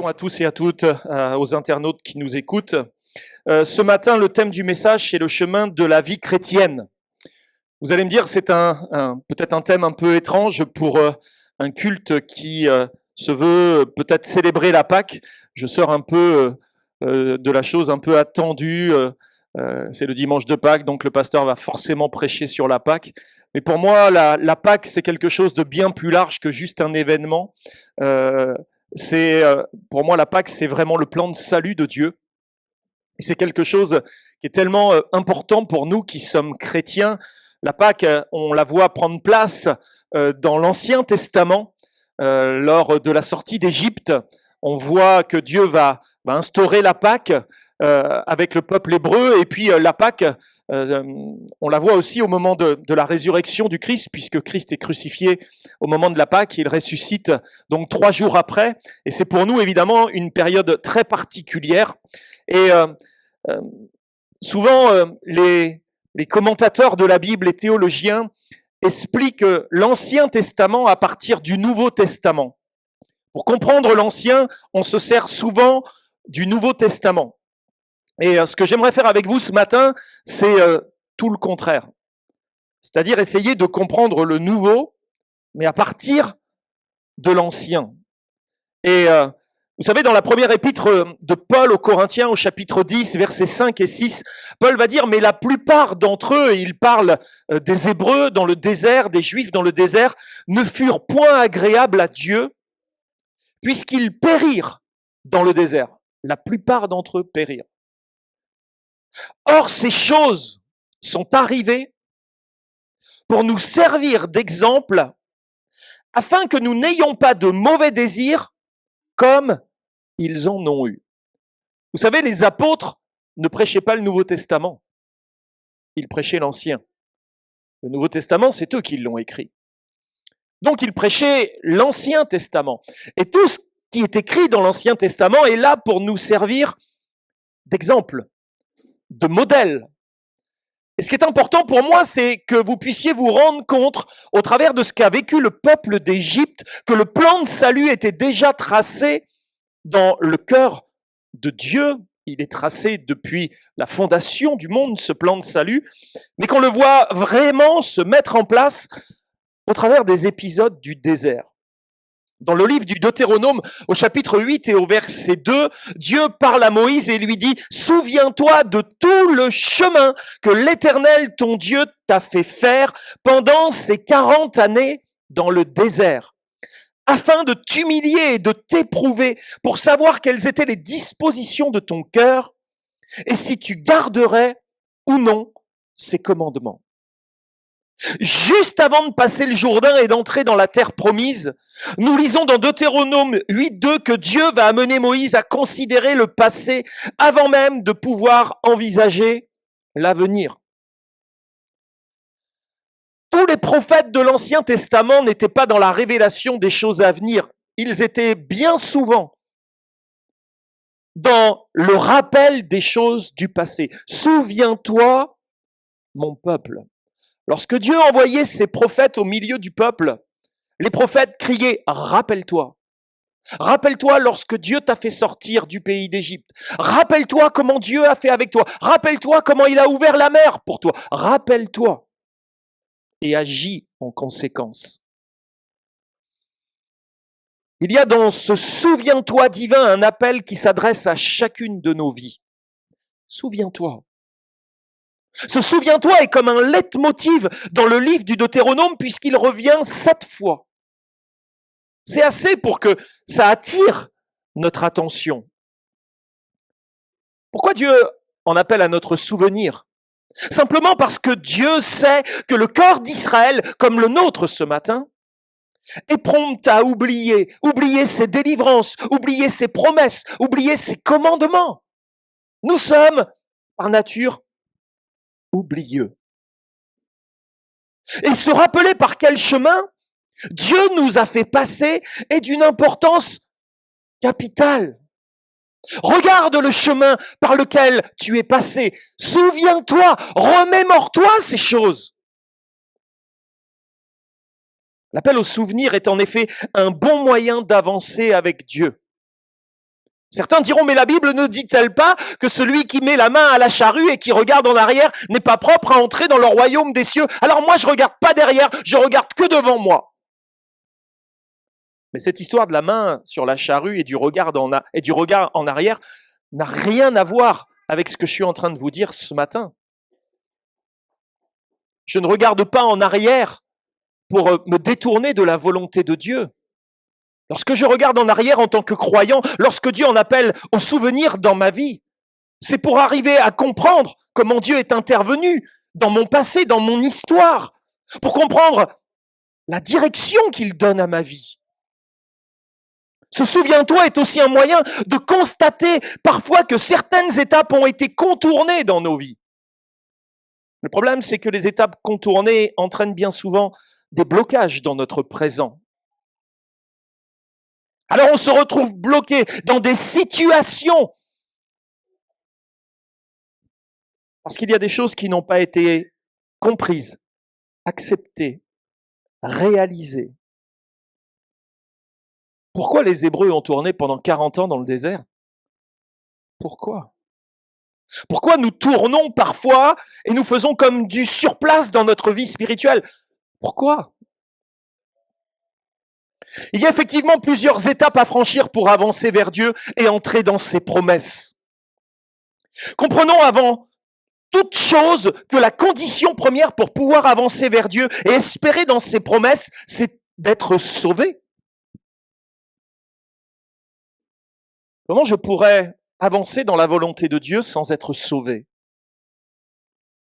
Bonjour à tous et à toutes, aux internautes qui nous écoutent. Ce matin, le thème du message, c'est le chemin de la vie chrétienne. Vous allez me dire, c'est peut-être un thème un peu étrange pour un culte qui se veut peut-être célébrer la Pâque. Je sors un peu de la chose un peu attendue. C'est le dimanche de Pâques, donc le pasteur va forcément prêcher sur la Pâque. Mais pour moi, la Pâque, c'est quelque chose de bien plus large que juste un événement. Pour moi, la Pâque, c'est vraiment le plan de salut de Dieu. Et c'est quelque chose qui est tellement important pour nous qui sommes chrétiens. La Pâque, on la voit prendre place dans l'Ancien Testament, lors de la sortie d'Égypte. On voit que Dieu va instaurer la Pâque avec le peuple hébreu. Et puis la Pâque, on la voit aussi au moment de la résurrection du Christ, puisque Christ est crucifié au moment de la Pâque, il ressuscite donc 3 jours après. Et c'est pour nous évidemment une période très particulière. Et souvent, les commentateurs de la Bible, les théologiens, expliquent l'Ancien Testament à partir du Nouveau Testament. Pour comprendre l'Ancien, on se sert souvent du Nouveau Testament. Et ce que j'aimerais faire avec vous ce matin, c'est tout le contraire. C'est-à-dire essayer de comprendre le Nouveau, mais à partir de l'Ancien. Et vous savez, dans la première épître de Paul aux Corinthiens, au chapitre 10, versets 5 et 6, Paul va dire « Mais la plupart d'entre eux, il parle des Hébreux dans le désert, des Juifs dans le désert, ne furent point agréables à Dieu, puisqu'ils périrent dans le désert. » La plupart d'entre eux périrent. Or, ces choses sont arrivées pour nous servir d'exemple, afin que nous n'ayons pas de mauvais désirs comme ils en ont eu. Vous savez, les apôtres ne prêchaient pas le Nouveau Testament. Ils prêchaient l'Ancien. Le Nouveau Testament, c'est eux qui l'ont écrit. Donc, ils prêchaient l'Ancien Testament. Et tout ce qui est écrit dans l'Ancien Testament est là pour nous servir d'exemple, de modèle. Et ce qui est important pour moi, c'est que vous puissiez vous rendre compte, au travers de ce qu'a vécu le peuple d'Égypte, que le plan de salut était déjà tracé dans le cœur de Dieu. Il est tracé depuis la fondation du monde, ce plan de salut, mais qu'on le voit vraiment se mettre en place au travers des épisodes du désert. Dans le livre du Deutéronome, au chapitre 8 et au verset 2, Dieu parle à Moïse et lui dit « Souviens-toi de tout le chemin que l'Éternel, ton Dieu, t'a fait faire pendant ces 40 années dans le désert, afin de t'humilier et de t'éprouver pour savoir quelles étaient les dispositions de ton cœur et si tu garderais ou non ces commandements. » Juste avant de passer le Jourdain et d'entrer dans la terre promise, nous lisons dans Deutéronome 8.2 que Dieu va amener Moïse à considérer le passé avant même de pouvoir envisager l'avenir. Tous les prophètes de l'Ancien Testament n'étaient pas dans la révélation des choses à venir. Ils étaient bien souvent dans le rappel des choses du passé. Souviens-toi, mon peuple. Lorsque Dieu envoyait ses prophètes au milieu du peuple, les prophètes criaient « Rappelle-toi ». Rappelle-toi lorsque Dieu t'a fait sortir du pays d'Égypte. Rappelle-toi comment Dieu a fait avec toi. Rappelle-toi comment il a ouvert la mer pour toi. Rappelle-toi et agis en conséquence. Il y a dans ce souviens-toi divin un appel qui s'adresse à chacune de nos vies. Souviens-toi. Ce souviens-toi est comme un leitmotiv dans le livre du Deutéronome puisqu'il revient 7 fois. C'est assez pour que ça attire notre attention. Pourquoi Dieu en appelle à notre souvenir? Simplement parce que Dieu sait que le corps d'Israël, comme le nôtre ce matin, est prompt à oublier ses délivrances, oublier ses promesses, oublier ses commandements. Nous sommes, par nature, oublieux. Et se rappeler par quel chemin Dieu nous a fait passer est d'une importance capitale. Regarde le chemin par lequel tu es passé. Souviens-toi, remémore-toi ces choses. L'appel au souvenir est en effet un bon moyen d'avancer avec Dieu. Certains diront, mais la Bible ne dit-elle pas que celui qui met la main à la charrue et qui regarde en arrière n'est pas propre à entrer dans le royaume des cieux? Alors moi, je regarde pas derrière, je regarde que devant moi. Mais cette histoire de la main sur la charrue et du regard en arrière n'a rien à voir avec ce que je suis en train de vous dire ce matin. Je ne regarde pas en arrière pour me détourner de la volonté de Dieu. Lorsque je regarde en arrière en tant que croyant, lorsque Dieu en appelle au souvenir dans ma vie, c'est pour arriver à comprendre comment Dieu est intervenu dans mon passé, dans mon histoire, pour comprendre la direction qu'il donne à ma vie. Ce souviens-toi est aussi un moyen de constater parfois que certaines étapes ont été contournées dans nos vies. Le problème, c'est que les étapes contournées entraînent bien souvent des blocages dans notre présent. Alors on se retrouve bloqué dans des situations parce qu'il y a des choses qui n'ont pas été comprises, acceptées, réalisées. Pourquoi les Hébreux ont tourné pendant 40 ans dans le désert? Pourquoi? Pourquoi nous tournons parfois et nous faisons comme du surplace dans notre vie spirituelle? Pourquoi? Il y a effectivement plusieurs étapes à franchir pour avancer vers Dieu et entrer dans ses promesses. Comprenons avant toute chose que la condition première pour pouvoir avancer vers Dieu et espérer dans ses promesses, c'est d'être sauvé. Comment je pourrais avancer dans la volonté de Dieu sans être sauvé?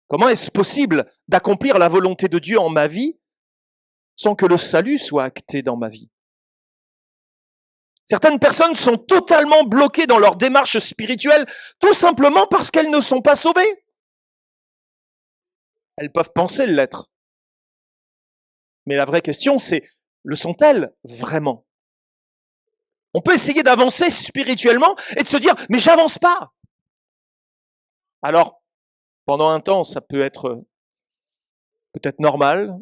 Comment est-ce possible d'accomplir la volonté de Dieu en ma vie sans que le salut soit acté dans ma vie? Certaines personnes sont totalement bloquées dans leur démarche spirituelle tout simplement parce qu'elles ne sont pas sauvées. Elles peuvent penser l'être. Mais la vraie question, c'est, le sont-elles vraiment? On peut essayer d'avancer spirituellement et de se dire, mais j'avance pas. Alors, pendant un temps, ça peut être peut-être normal,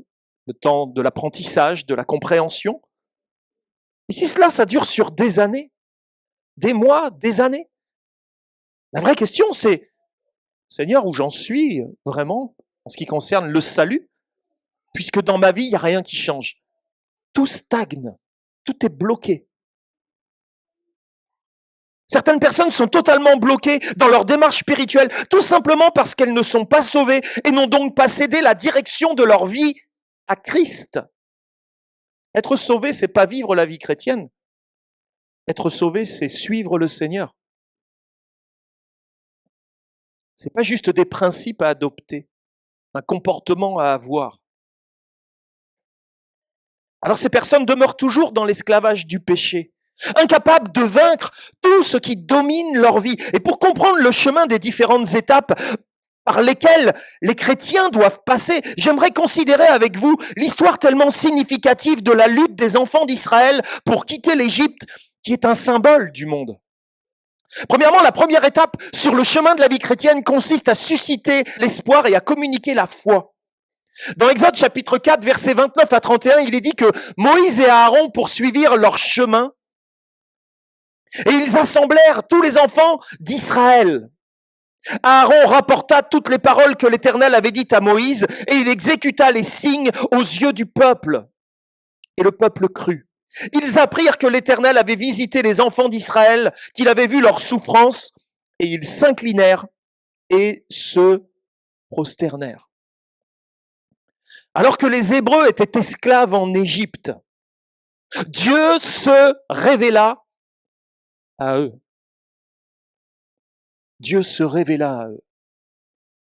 le temps de l'apprentissage, de la compréhension. Et si cela, ça dure sur des années, des mois, des années, la vraie question, c'est, Seigneur, où j'en suis vraiment en ce qui concerne le salut, puisque dans ma vie, il n'y a rien qui change. Tout stagne, tout est bloqué. Certaines personnes sont totalement bloquées dans leur démarche spirituelle, tout simplement parce qu'elles ne sont pas sauvées et n'ont donc pas cédé la direction de leur vie à Christ. Être sauvé, c'est pas vivre la vie chrétienne. Être sauvé, c'est suivre le Seigneur. C'est pas juste des principes à adopter, un comportement à avoir. Alors ces personnes demeurent toujours dans l'esclavage du péché, incapables de vaincre tout ce qui domine leur vie. Et pour comprendre le chemin des différentes étapes par lesquelles les chrétiens doivent passer, j'aimerais considérer avec vous l'histoire tellement significative de la lutte des enfants d'Israël pour quitter l'Égypte, qui est un symbole du monde. Premièrement, la première étape sur le chemin de la vie chrétienne consiste à susciter l'espoir et à communiquer la foi. Dans Exode chapitre 4, versets 29 à 31, il est dit que Moïse et Aaron poursuivirent leur chemin et ils assemblèrent tous les enfants d'Israël. Aaron rapporta toutes les paroles que l'Éternel avait dites à Moïse et il exécuta les signes aux yeux du peuple. Et le peuple crut. Ils apprirent que l'Éternel avait visité les enfants d'Israël, qu'il avait vu leur souffrance, et ils s'inclinèrent et se prosternèrent. Alors que les Hébreux étaient esclaves en Égypte, Dieu se révéla à eux. Dieu se révéla à eux.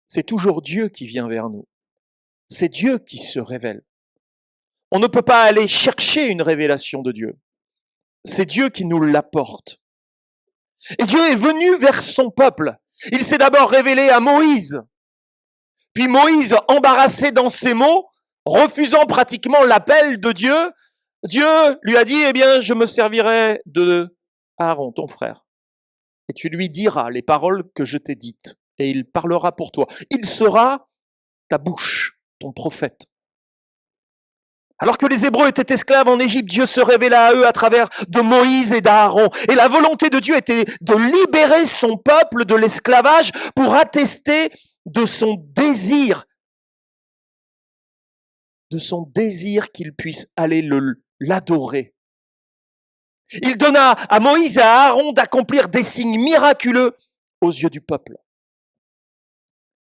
C'est toujours Dieu qui vient vers nous. C'est Dieu qui se révèle. On ne peut pas aller chercher une révélation de Dieu. C'est Dieu qui nous l'apporte. Et Dieu est venu vers son peuple. Il s'est d'abord révélé à Moïse. Puis Moïse, embarrassé dans ses mots, refusant pratiquement l'appel de Dieu, Dieu lui a dit, eh bien, je me servirai de Aaron, ton frère. Et tu lui diras les paroles que je t'ai dites. Et il parlera pour toi. Il sera ta bouche, ton prophète. Alors que les Hébreux étaient esclaves en Égypte, Dieu se révéla à eux à travers de Moïse et d'Aaron. Et la volonté de Dieu était de libérer son peuple de l'esclavage pour attester de son désir qu'il puisse aller l'adorer. Il donna à Moïse et à Aaron d'accomplir des signes miraculeux aux yeux du peuple.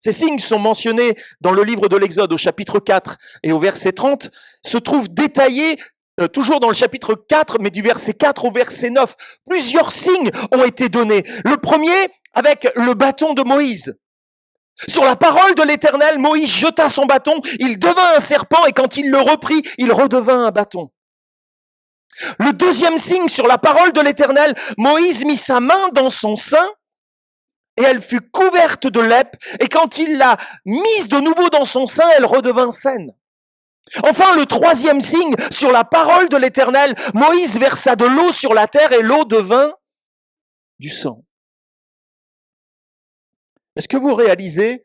Ces signes sont mentionnés dans le livre de l'Exode au chapitre 4 et au verset 30, se trouvent détaillés toujours dans le chapitre 4, mais du verset 4 au verset 9. Plusieurs signes ont été donnés. Le premier avec le bâton de Moïse. Sur la parole de l'Éternel, Moïse jeta son bâton, il devint un serpent et quand il le reprit, il redevint un bâton. Le deuxième signe sur la parole de l'Éternel, Moïse mit sa main dans son sein et elle fut couverte de lèpre, et quand il l'a mise de nouveau dans son sein, elle redevint saine. Enfin, le troisième signe, sur la parole de l'Éternel, Moïse versa de l'eau sur la terre, et l'eau devint du sang. Est-ce que vous réalisez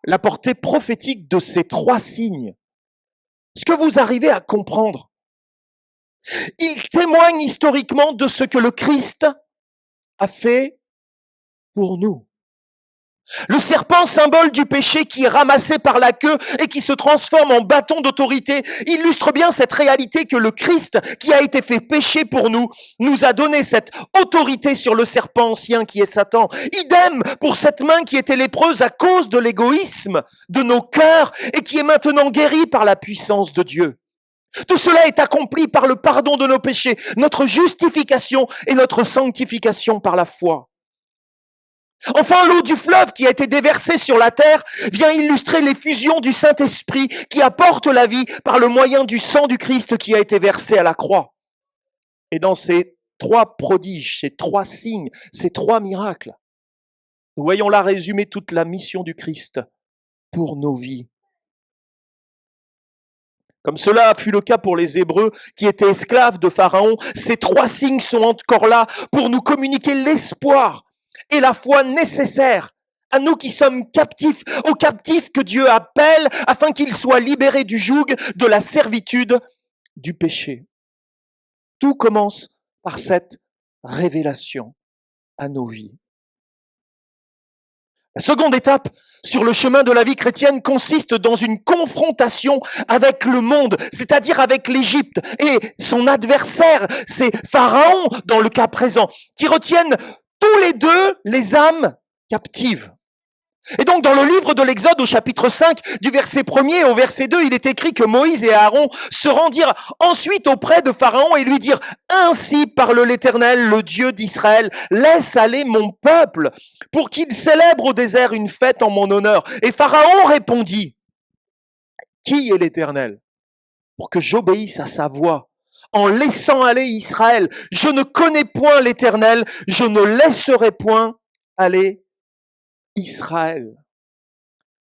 la portée prophétique de ces trois signes? Est-ce que vous arrivez à comprendre? Ils témoignent historiquement de ce que le Christ a fait pour nous. Le serpent, symbole du péché qui est ramassé par la queue et qui se transforme en bâton d'autorité, illustre bien cette réalité que le Christ, qui a été fait péché pour nous, nous a donné cette autorité sur le serpent ancien qui est Satan. Idem pour cette main qui était lépreuse à cause de l'égoïsme de nos cœurs et qui est maintenant guérie par la puissance de Dieu. Tout cela est accompli par le pardon de nos péchés, notre justification et notre sanctification par la foi. Enfin, l'eau du fleuve qui a été déversée sur la terre vient illustrer l'effusion du Saint-Esprit qui apporte la vie par le moyen du sang du Christ qui a été versé à la croix. Et dans ces trois prodiges, ces trois signes, ces trois miracles, nous voyons là résumer toute la mission du Christ pour nos vies. Comme cela fut le cas pour les Hébreux qui étaient esclaves de Pharaon, ces trois signes sont encore là pour nous communiquer l'espoir et la foi nécessaire à nous qui sommes captifs, aux captifs que Dieu appelle afin qu'ils soient libérés du joug de la servitude du péché. Tout commence par cette révélation à nos vies. La seconde étape sur le chemin de la vie chrétienne consiste dans une confrontation avec le monde, c'est-à-dire avec l'Égypte et son adversaire, c'est Pharaon dans le cas présent, qui retiennent tous les deux les âmes captives. Et donc dans le livre de l'Exode au chapitre 5, du verset 1er au verset 2, il est écrit que Moïse et Aaron se rendirent ensuite auprès de Pharaon et lui dirent « Ainsi parle l'Éternel, le Dieu d'Israël, laisse aller mon peuple pour qu'il célèbre au désert une fête en mon honneur. » Et Pharaon répondit « Qui est l'Éternel pour que j'obéisse à sa voix en laissant aller Israël? Je ne connais point l'Éternel, je ne laisserai point aller Israël. »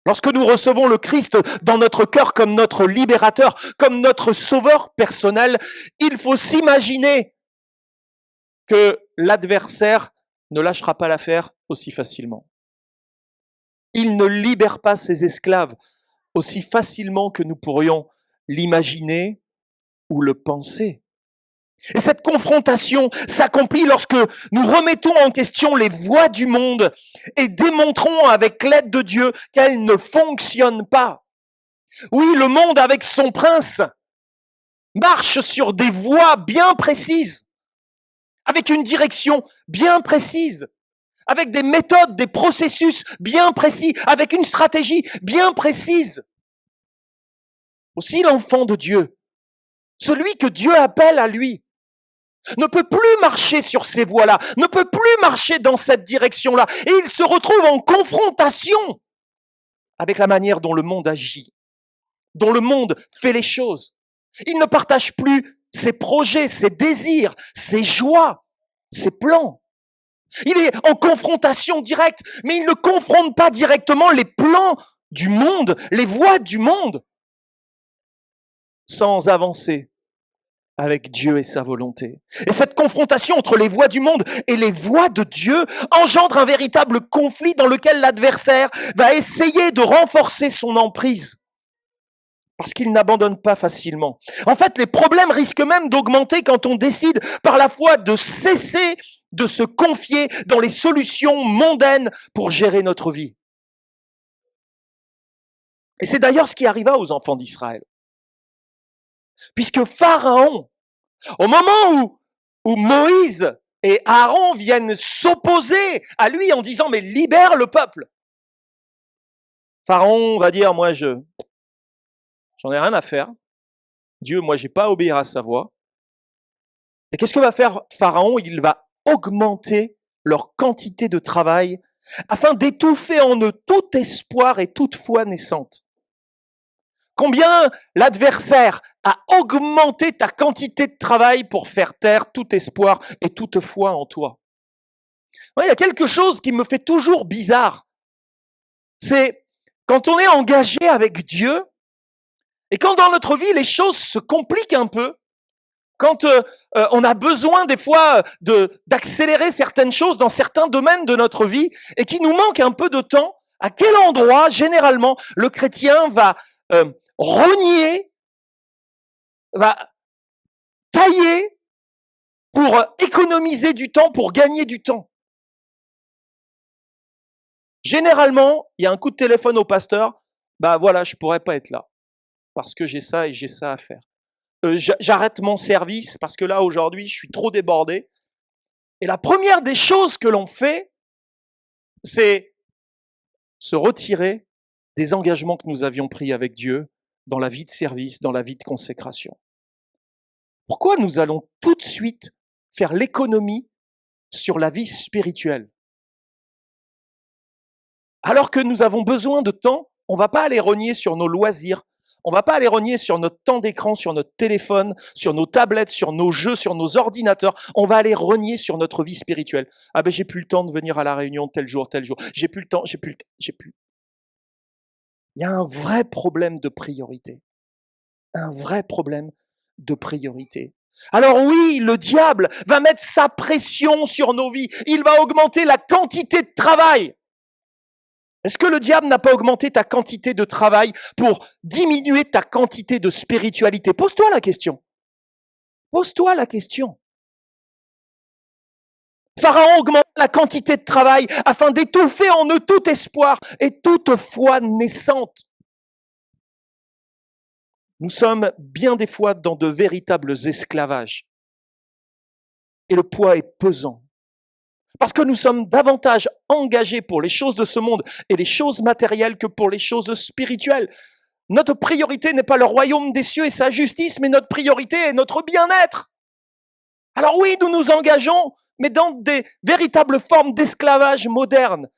Lorsque nous recevons le Christ dans notre cœur comme notre libérateur, comme notre sauveur personnel, il faut s'imaginer que l'adversaire ne lâchera pas l'affaire aussi facilement. Il ne libère pas ses esclaves aussi facilement que nous pourrions l'imaginer ou le penser. Et cette confrontation s'accomplit lorsque nous remettons en question les voies du monde et démontrons avec l'aide de Dieu qu'elles ne fonctionnent pas. Oui, le monde avec son prince marche sur des voies bien précises, avec une direction bien précise, avec des méthodes, des processus bien précis, avec une stratégie bien précise. Aussi l'enfant de Dieu, celui que Dieu appelle à lui, ne peut plus marcher sur ces voies-là, ne peut plus marcher dans cette direction-là. Et il se retrouve en confrontation avec la manière dont le monde agit, dont le monde fait les choses. Il ne partage plus ses projets, ses désirs, ses joies, ses plans. Il est en confrontation directe, mais il ne confronte pas directement les plans du monde, les voies du monde, sans avancer avec Dieu et sa volonté. Et cette confrontation entre les voies du monde et les voies de Dieu engendre un véritable conflit dans lequel l'adversaire va essayer de renforcer son emprise Parce qu'il n'abandonne pas facilement. En fait, les problèmes risquent même d'augmenter quand on décide par la foi de cesser de se confier dans les solutions mondaines pour gérer notre vie. Et c'est d'ailleurs ce qui arriva aux enfants d'Israël. Puisque Pharaon, au moment où Moïse et Aaron viennent s'opposer à lui en disant « mais libère le peuple », Pharaon va dire « moi j'en ai rien à faire, Dieu, moi j'ai pas à obéir à sa voix ». Et qu'est-ce que va faire Pharaon? Il va augmenter leur quantité de travail afin d'étouffer en eux tout espoir et toute foi naissante. Combien l'adversaire a augmenté ta quantité de travail pour faire taire tout espoir et toute foi en toi? Il y a quelque chose qui me fait toujours bizarre. C'est quand on est engagé avec Dieu et quand dans notre vie les choses se compliquent un peu, quand on a besoin des fois d'accélérer certaines choses dans certains domaines de notre vie et qu'il nous manque un peu de temps, à quel endroit généralement le chrétien va rogner, va tailler pour économiser du temps, pour gagner du temps? Généralement, il y a un coup de téléphone au pasteur, bah voilà, je pourrais pas être là parce que j'ai ça et j'ai ça à faire. J'arrête mon service parce que là aujourd'hui je suis trop débordé. Et la première des choses que l'on fait, c'est se retirer des engagements que nous avions pris avec Dieu dans la vie de service, dans la vie de consécration. Pourquoi nous allons tout de suite faire l'économie sur la vie spirituelle? Alors que nous avons besoin de temps, on ne va pas aller rogner sur nos loisirs, on ne va pas aller rogner sur notre temps d'écran, sur notre téléphone, sur nos tablettes, sur nos jeux, sur nos ordinateurs. On va aller rogner sur notre vie spirituelle. Ah ben j'ai plus le temps de venir à la réunion tel jour. J'ai plus le temps, j'ai plus. Il y a un vrai problème de priorité. Un vrai problème de priorité. Alors oui, le diable va mettre sa pression sur nos vies. Il va augmenter la quantité de travail. Est-ce que le diable n'a pas augmenté ta quantité de travail pour diminuer ta quantité de spiritualité? Pose-toi la question. Pose-toi la question. Pharaon augmente la quantité de travail afin d'étouffer en eux tout espoir et toute foi naissante. Nous sommes bien des fois dans de véritables esclavages. Et le poids est pesant. Parce que nous sommes davantage engagés pour les choses de ce monde et les choses matérielles que pour les choses spirituelles. Notre priorité n'est pas le royaume des cieux et sa justice, mais notre priorité est notre bien-être. Alors oui, nous nous engageons, mais dans des véritables formes d'esclavage moderne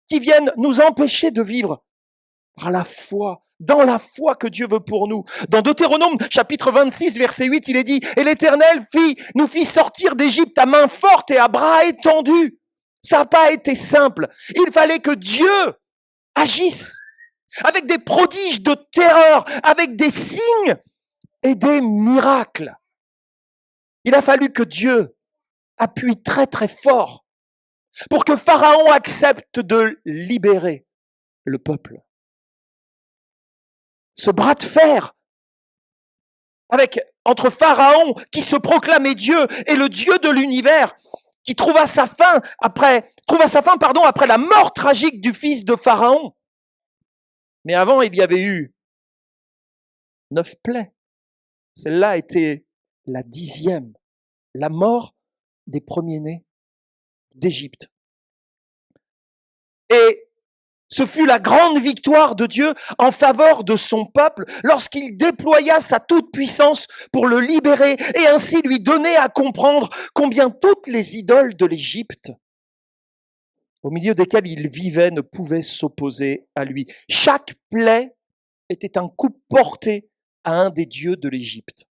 qui viennent nous empêcher de vivre par la foi, dans la foi que Dieu veut pour nous. Dans Deutéronome, chapitre 26, verset 8, il est dit « Et l'Éternel nous fit sortir d'Égypte à main forte et à bras étendus. » Ça n'a pas été simple. Il fallait que Dieu agisse avec des prodiges de terreur, avec des signes et des miracles. Il a fallu que Dieu appuie très très fort pour que Pharaon accepte de libérer le peuple. Ce bras de fer entre Pharaon qui se proclamait Dieu et le Dieu de l'univers qui trouva sa fin après la mort tragique du fils de Pharaon. Mais avant, il y avait eu 9 plaies. Celle-là était la 10e, la mort des premiers-nés d'Égypte. Et ce fut la grande victoire de Dieu en faveur de son peuple lorsqu'il déploya sa toute-puissance pour le libérer et ainsi lui donner à comprendre combien toutes les idoles de l'Égypte, au milieu desquelles il vivait, ne pouvaient s'opposer à lui. Chaque plaie était un coup porté à un des dieux de l'Égypte.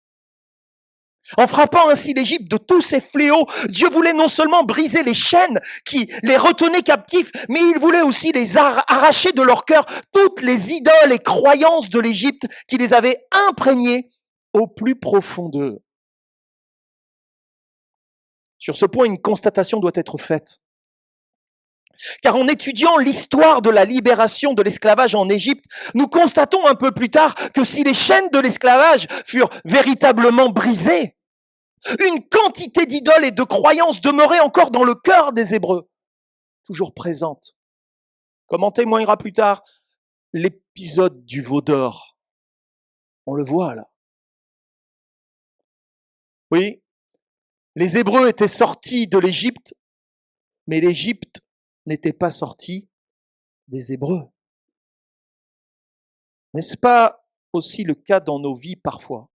En frappant ainsi l'Égypte de tous ses fléaux, Dieu voulait non seulement briser les chaînes qui les retenaient captifs, mais il voulait aussi les arracher de leur cœur toutes les idoles et croyances de l'Égypte qui les avaient imprégnés au plus profond d'eux. Sur ce point, une constatation doit être faite. Car en étudiant l'histoire de la libération de l'esclavage en Égypte, nous constatons un peu plus tard que si les chaînes de l'esclavage furent véritablement brisées, une quantité d'idoles et de croyances demeuraient encore dans le cœur des Hébreux, toujours présentes. Comme en témoignera plus tard l'épisode du veau d'or. On le voit là. Oui, les Hébreux étaient sortis de l'Égypte, mais l'Égypte n'était pas sortie des Hébreux. N'est-ce pas aussi le cas dans nos vies parfois,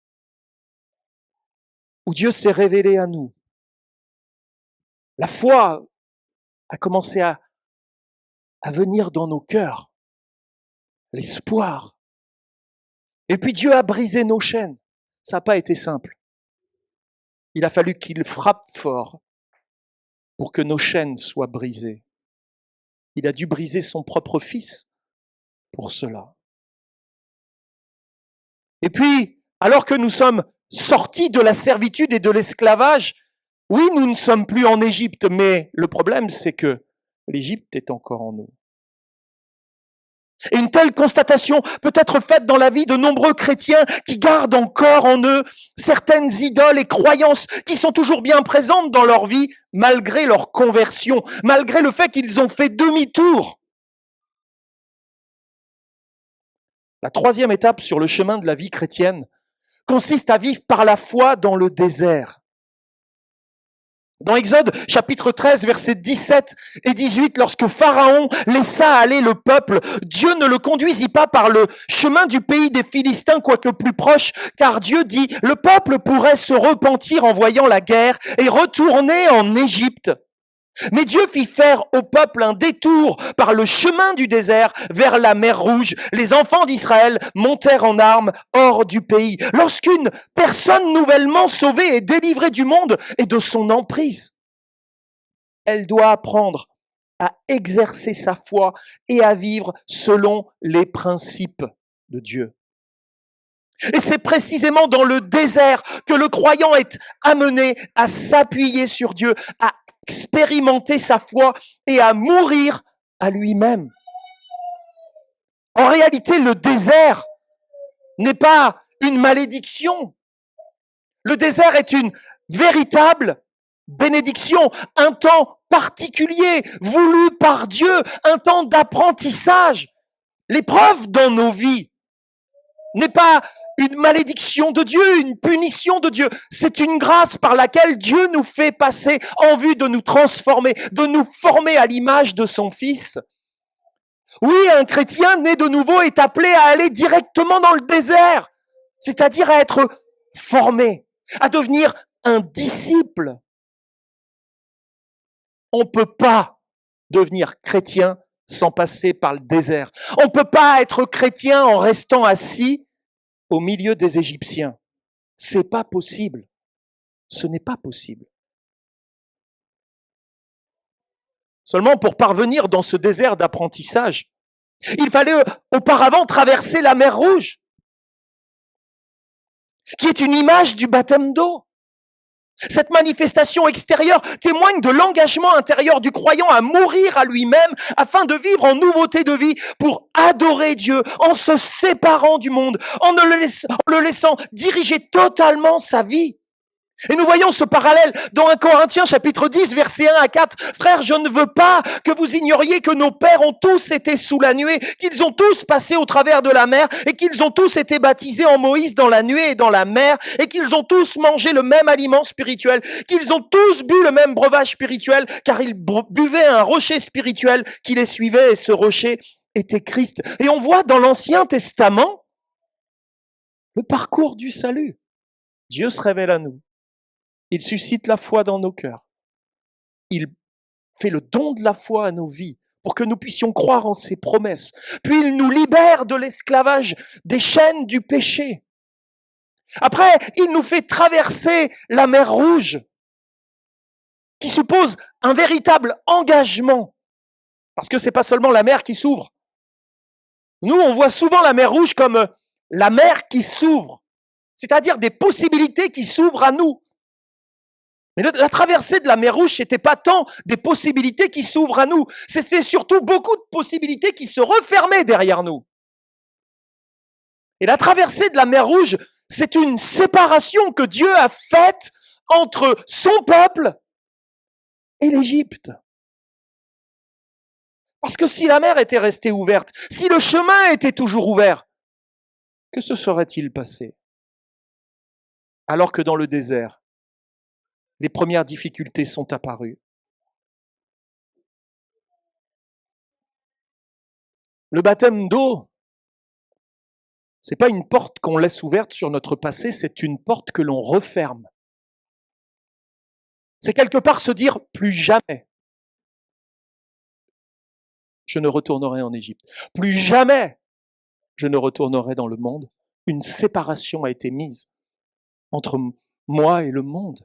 où Dieu s'est révélé à nous? La foi a commencé à venir dans nos cœurs, l'espoir. Et puis Dieu a brisé nos chaînes. Ça n'a pas été simple. Il a fallu qu'il frappe fort pour que nos chaînes soient brisées. Il a dû briser son propre fils pour cela. Et puis, alors que nous sommes sortis de la servitude et de l'esclavage, oui, nous ne sommes plus en Égypte, mais le problème, c'est que l'Égypte est encore en nous. Et une telle constatation peut être faite dans la vie de nombreux chrétiens qui gardent encore en eux certaines idoles et croyances qui sont toujours bien présentes dans leur vie, malgré leur conversion, malgré le fait qu'ils ont fait demi-tour. La troisième étape sur le chemin de la vie chrétienne consiste à vivre par la foi dans le désert. Dans Exode, chapitre 13, versets 17 et 18, lorsque Pharaon laissa aller le peuple, Dieu ne le conduisit pas par le chemin du pays des Philistins, quoique plus proche, car Dieu dit, le peuple pourrait se repentir en voyant la guerre et retourner en Égypte. Mais Dieu fit faire au peuple un détour par le chemin du désert vers la mer Rouge. Les enfants d'Israël montèrent en armes hors du pays. Lorsqu'une personne nouvellement sauvée est délivrée du monde et de son emprise, elle doit apprendre à exercer sa foi et à vivre selon les principes de Dieu. Et c'est précisément dans le désert que le croyant est amené à s'appuyer sur Dieu, à expérimenter sa foi et à mourir à lui-même. En réalité, le désert n'est pas une malédiction. Le désert est une véritable bénédiction, un temps particulier, voulu par Dieu, un temps d'apprentissage. L'épreuve dans nos vies n'est pas une malédiction de Dieu, une punition de Dieu. C'est une grâce par laquelle Dieu nous fait passer en vue de nous transformer, de nous former à l'image de son Fils. Oui, un chrétien né de nouveau est appelé à aller directement dans le désert, c'est-à-dire à être formé, à devenir un disciple. On ne peut pas devenir chrétien sans passer par le désert. On ne peut pas être chrétien en restant assis au milieu des Égyptiens. C'est pas possible. Ce n'est pas possible. Seulement pour parvenir dans ce désert d'apprentissage, il fallait auparavant traverser la mer Rouge, qui est une image du baptême d'eau. Cette manifestation extérieure témoigne de l'engagement intérieur du croyant à mourir à lui-même afin de vivre en nouveauté de vie pour adorer Dieu en se séparant du monde, en le laissant diriger totalement sa vie. Et nous voyons ce parallèle dans 1 Corinthiens chapitre 10 versets 1 à 4. Frères, je ne veux pas que vous ignoriez que nos pères ont tous été sous la nuée, qu'ils ont tous passé au travers de la mer et qu'ils ont tous été baptisés en Moïse dans la nuée et dans la mer et qu'ils ont tous mangé le même aliment spirituel, qu'ils ont tous bu le même breuvage spirituel car ils buvaient un rocher spirituel qui les suivait et ce rocher était Christ. Et on voit dans l'Ancien Testament le parcours du salut. Dieu se révèle à nous. Il suscite la foi dans nos cœurs. Il fait le don de la foi à nos vies pour que nous puissions croire en ses promesses. Puis il nous libère de l'esclavage, des chaînes du péché. Après, il nous fait traverser la mer Rouge, qui suppose un véritable engagement. Parce que c'est pas seulement la mer qui s'ouvre. Nous, on voit souvent la mer Rouge comme la mer qui s'ouvre, c'est-à-dire des possibilités qui s'ouvrent à nous. Mais la traversée de la mer Rouge, c'était pas tant des possibilités qui s'ouvrent à nous, c'était surtout beaucoup de possibilités qui se refermaient derrière nous. Et la traversée de la mer Rouge, c'est une séparation que Dieu a faite entre son peuple et l'Égypte. Parce que si la mer était restée ouverte, si le chemin était toujours ouvert, que se serait-il passé? Alors que dans le désert, les premières difficultés sont apparues. Le baptême d'eau, c'est pas une porte qu'on laisse ouverte sur notre passé, c'est une porte que l'on referme. C'est quelque part se dire plus jamais je ne retournerai en Égypte. Plus jamais je ne retournerai dans le monde. Une séparation a été mise entre moi et le monde.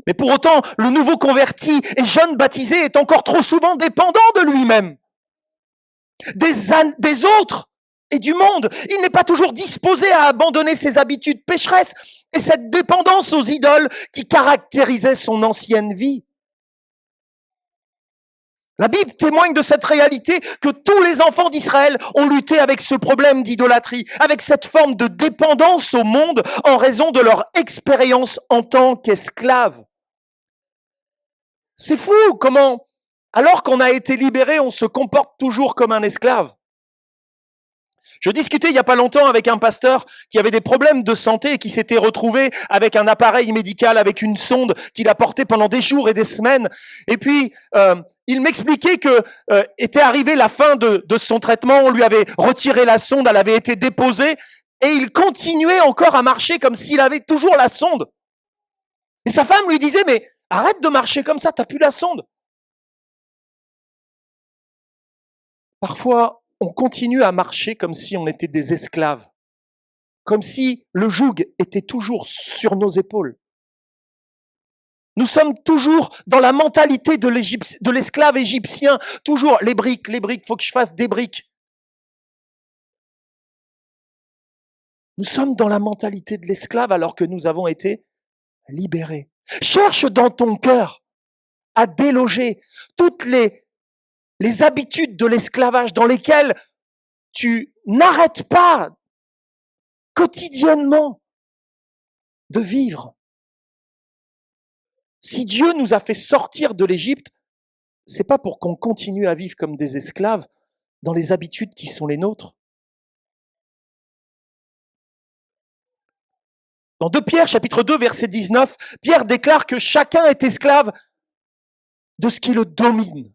Mais pour autant, le nouveau converti et jeune baptisé est encore trop souvent dépendant de lui-même, des autres et du monde. Il n'est pas toujours disposé à abandonner ses habitudes pécheresses et cette dépendance aux idoles qui caractérisait son ancienne vie. La Bible témoigne de cette réalité que tous les enfants d'Israël ont lutté avec ce problème d'idolâtrie, avec cette forme de dépendance au monde en raison de leur expérience en tant qu'esclaves. C'est fou comment, alors qu'on a été libéré, on se comporte toujours comme un esclave. Je discutais il n'y a pas longtemps avec un pasteur qui avait des problèmes de santé et qui s'était retrouvé avec un appareil médical, avec une sonde qu'il a portée pendant des jours et des semaines. Et puis, il m'expliquait que était arrivée la fin de son traitement, on lui avait retiré la sonde, elle avait été déposée, et il continuait encore à marcher comme s'il avait toujours la sonde. Et sa femme lui disait, mais arrête de marcher comme ça, t'as plus la sonde. Parfois, on continue à marcher comme si on était des esclaves, comme si le joug était toujours sur nos épaules. Nous sommes toujours dans la mentalité de l'esclave égyptien, toujours les briques, faut que je fasse des briques. Nous sommes dans la mentalité de l'esclave alors que nous avons été libérés. Cherche dans ton cœur à déloger toutes les habitudes de l'esclavage dans lesquelles tu n'arrêtes pas quotidiennement de vivre. Si Dieu nous a fait sortir de l'Égypte, c'est pas pour qu'on continue à vivre comme des esclaves dans les habitudes qui sont les nôtres. Dans 2 Pierre, chapitre 2, verset 19, Pierre déclare que chacun est esclave de ce qui le domine.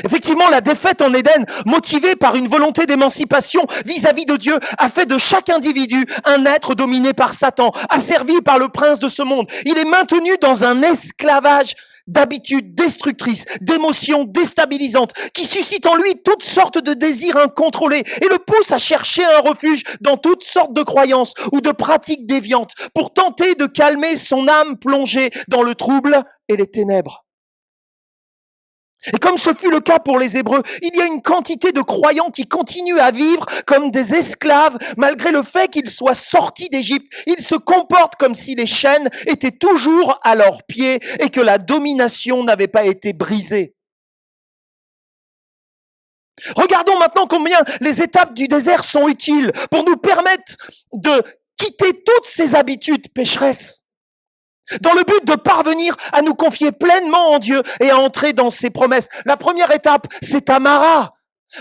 Effectivement, la défaite en Éden, motivée par une volonté d'émancipation vis-à-vis de Dieu, a fait de chaque individu un être dominé par Satan, asservi par le prince de ce monde. Il est maintenu dans un esclavage d'habitudes destructrices, d'émotions déstabilisantes, qui suscitent en lui toutes sortes de désirs incontrôlés et le poussent à chercher un refuge dans toutes sortes de croyances ou de pratiques déviantes pour tenter de calmer son âme plongée dans le trouble et les ténèbres. Et comme ce fut le cas pour les Hébreux, il y a une quantité de croyants qui continuent à vivre comme des esclaves malgré le fait qu'ils soient sortis d'Égypte. Ils se comportent comme si les chaînes étaient toujours à leurs pieds et que la domination n'avait pas été brisée. Regardons maintenant combien les étapes du désert sont utiles pour nous permettre de quitter toutes ces habitudes pécheresses, dans le but de parvenir à nous confier pleinement en Dieu et à entrer dans ses promesses. La première étape, c'est à Mara.